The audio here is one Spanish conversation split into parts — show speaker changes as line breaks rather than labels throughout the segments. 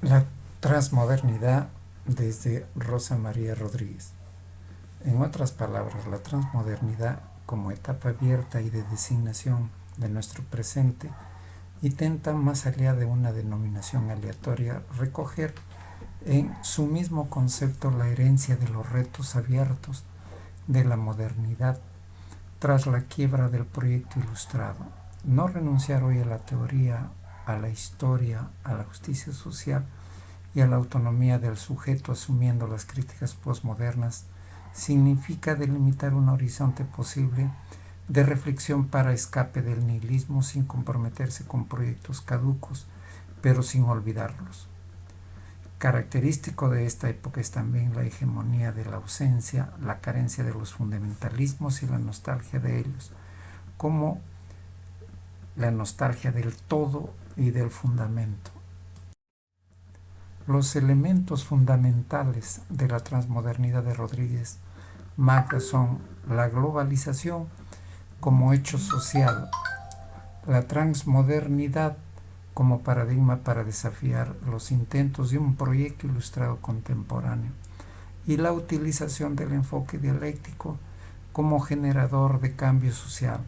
La transmodernidad desde Rosa María Rodríguez. En otras palabras, la transmodernidad como etapa abierta y de designación de nuestro presente intenta, más allá de una denominación aleatoria, recoger en su mismo concepto la herencia de los retos abiertos de la modernidad tras la quiebra del proyecto ilustrado. No renunciar hoy a la teoría, a la historia, a la justicia social y a la autonomía del sujeto asumiendo las críticas postmodernas significa delimitar un horizonte posible de reflexión para escape del nihilismo sin comprometerse con proyectos caducos, pero sin olvidarlos. Característico de esta época es también la hegemonía de la ausencia, la carencia de los fundamentalismos y la nostalgia de ellos, como la nostalgia del todo y del fundamento. Los elementos fundamentales de la transmodernidad de Rodríguez Magda son la globalización como hecho social, la transmodernidad como paradigma para desafiar los intentos de un proyecto ilustrado contemporáneo y la utilización del enfoque dialéctico como generador de cambio social.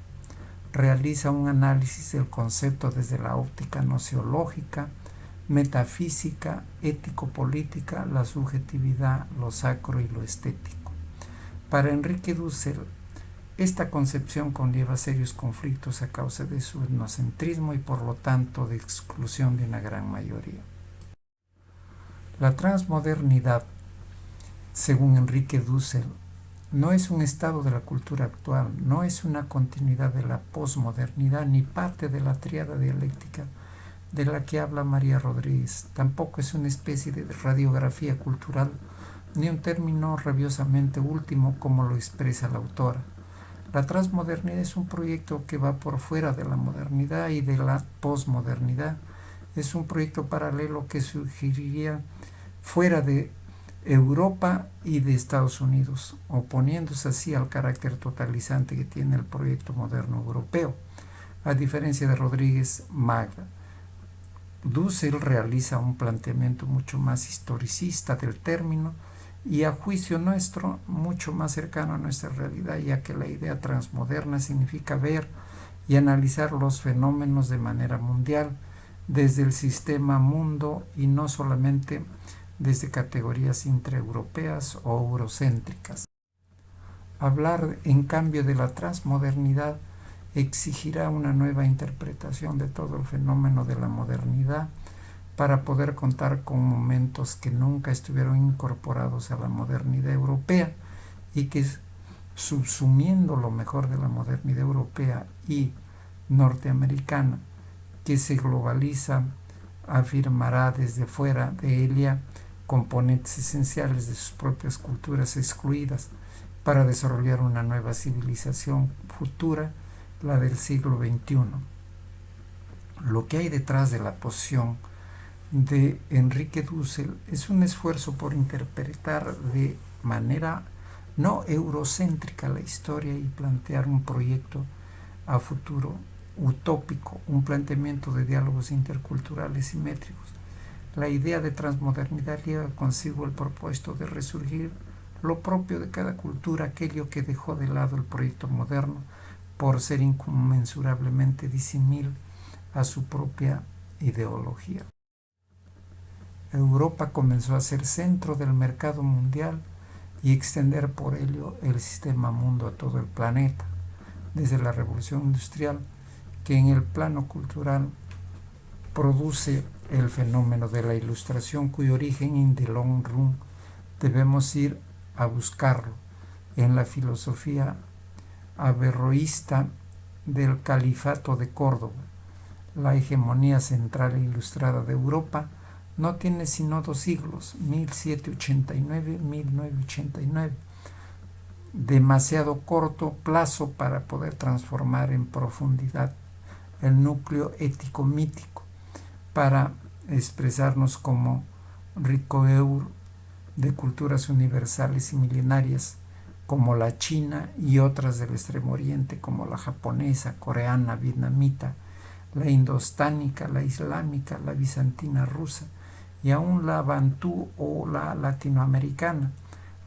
Realiza un análisis del concepto desde la óptica nociológica, metafísica, ético-política, la subjetividad, lo sacro y lo estético. Para Enrique Dussel, esta concepción conlleva serios conflictos a causa de su etnocentrismo y por lo tanto de exclusión de una gran mayoría. La transmodernidad, según Enrique Dussel, no es un estado de la cultura actual, no es una continuidad de la posmodernidad ni parte de la tríada dialéctica de la que habla María Rodríguez. Tampoco es una especie de radiografía cultural ni un término rabiosamente último como lo expresa la autora. La transmodernidad es un proyecto que va por fuera de la modernidad y de la posmodernidad. Es un proyecto paralelo que surgiría fuera de Europa y de Estados Unidos, oponiéndose así al carácter totalizante que tiene el proyecto moderno europeo. A diferencia de Rodríguez Magda, Dussel realiza un planteamiento mucho más historicista del término y, a juicio nuestro, mucho más cercano a nuestra realidad, ya que la idea transmoderna significa ver y analizar los fenómenos de manera mundial, desde el sistema mundo y no solamente desde categorías intraeuropeas o eurocéntricas. Hablar, en cambio, de la transmodernidad exigirá una nueva interpretación de todo el fenómeno de la modernidad para poder contar con momentos que nunca estuvieron incorporados a la modernidad europea y que, subsumiendo lo mejor de la modernidad europea y norteamericana, que se globaliza, afirmará desde fuera de ella componentes esenciales de sus propias culturas excluidas para desarrollar una nueva civilización futura, la del siglo XXI. Lo que hay detrás de la posición de Enrique Dussel es un esfuerzo por interpretar de manera no eurocéntrica la historia y plantear un proyecto a futuro utópico, un planteamiento de diálogos interculturales simétricos. La idea de transmodernidad lleva consigo el propósito de resurgir lo propio de cada cultura, aquello que dejó de lado el proyecto moderno por ser inconmensurablemente disímil a su propia ideología. Europa comenzó a ser centro del mercado mundial y extender por ello el sistema mundo a todo el planeta, desde la revolución industrial, que en el plano cultural produce el fenómeno de la ilustración, cuyo origen in the long run debemos ir a buscarlo en la filosofía averroísta del califato de Córdoba. La hegemonía central e ilustrada de Europa no tiene sino 2 siglos, 1789-1989, demasiado corto plazo para poder transformar en profundidad el núcleo ético-mítico, para expresarnos como ricoeur de culturas universales y milenarias, como la china y otras del Extremo Oriente, como la japonesa, coreana, vietnamita, la indostánica, la islámica, la bizantina rusa, y aún la bantú o la latinoamericana,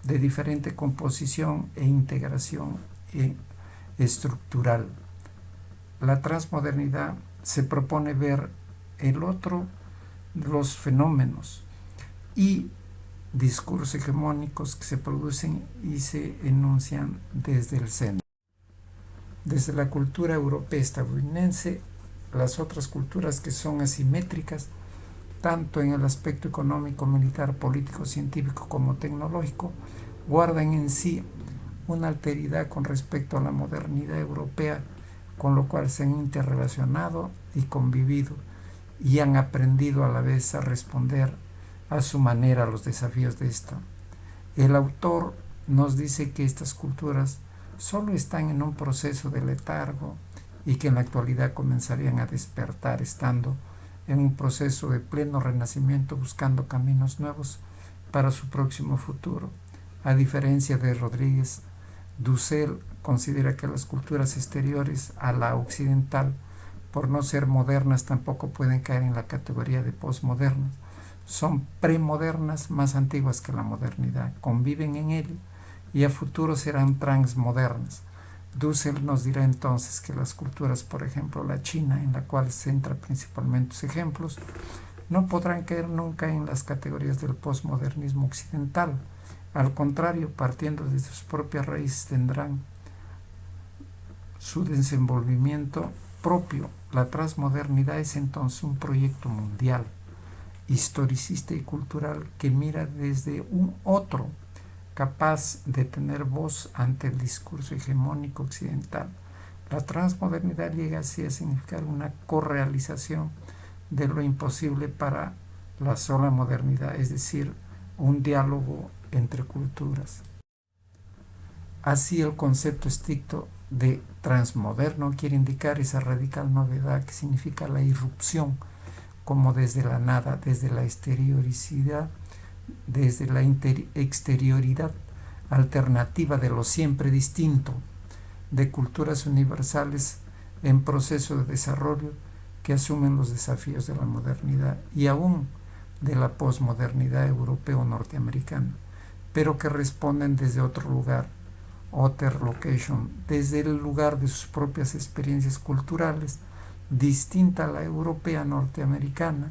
de diferente composición e integración estructural. La transmodernidad se propone ver el otro, los fenómenos y discursos hegemónicos que se producen y se enuncian desde el centro. Desde la cultura europea estadounidense, las otras culturas que son asimétricas, tanto en el aspecto económico, militar, político, científico como tecnológico, guardan en sí una alteridad con respecto a la modernidad europea, con lo cual se han interrelacionado y convivido y han aprendido a la vez a responder a su manera a los desafíos de esta. El autor nos dice que estas culturas solo están en un proceso de letargo y que en la actualidad comenzarían a despertar estando en un proceso de pleno renacimiento buscando caminos nuevos para su próximo futuro. A diferencia de Rodríguez, Dussel considera que las culturas exteriores a la occidental, por no ser modernas, tampoco pueden caer en la categoría de posmodernas. Son premodernas, más antiguas que la modernidad, conviven en él y a futuro serán transmodernas. Dussel nos dirá entonces que las culturas, por ejemplo la China, en la cual se centra principalmente sus ejemplos, no podrán caer nunca en las categorías del posmodernismo occidental. Al contrario, partiendo de sus propias raíces, tendrán su desenvolvimiento propio. La transmodernidad es entonces un proyecto mundial, historicista y cultural que mira desde un otro, capaz de tener voz ante el discurso hegemónico occidental. La transmodernidad llega así a significar una correalización de lo imposible para la sola modernidad, es decir, un diálogo entre culturas. Así, el concepto estricto de transmoderno quiere indicar esa radical novedad que significa la irrupción, como desde la nada, desde la exterioricidad, desde la exterioridad alternativa de lo siempre distinto, de culturas universales en proceso de desarrollo que asumen los desafíos de la modernidad y aún de la posmodernidad europeo-norteamericana, pero que responden desde otro lugar, other location, desde el lugar de sus propias experiencias culturales, distinta a la europea norteamericana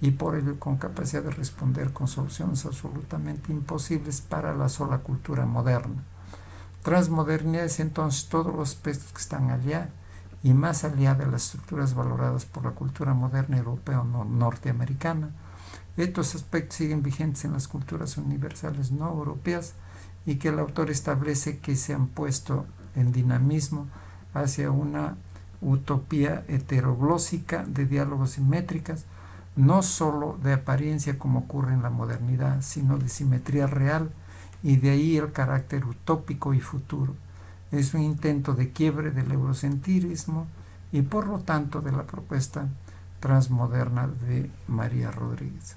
y por ello con capacidad de responder con soluciones absolutamente imposibles para la sola cultura moderna. Transmodernidad es entonces todos los aspectos que están allá y más allá de las estructuras valoradas por la cultura moderna europea o norteamericana. Estos aspectos siguen vigentes en las culturas universales no europeas y que el autor establece que se han puesto en dinamismo hacia una utopía heteroglósica de diálogos simétricas, no sólo de apariencia como ocurre en la modernidad, sino de simetría real, y de ahí el carácter utópico y futuro. Es un intento de quiebre del eurocentrismo y por lo tanto de la propuesta transmoderna de María Rodríguez.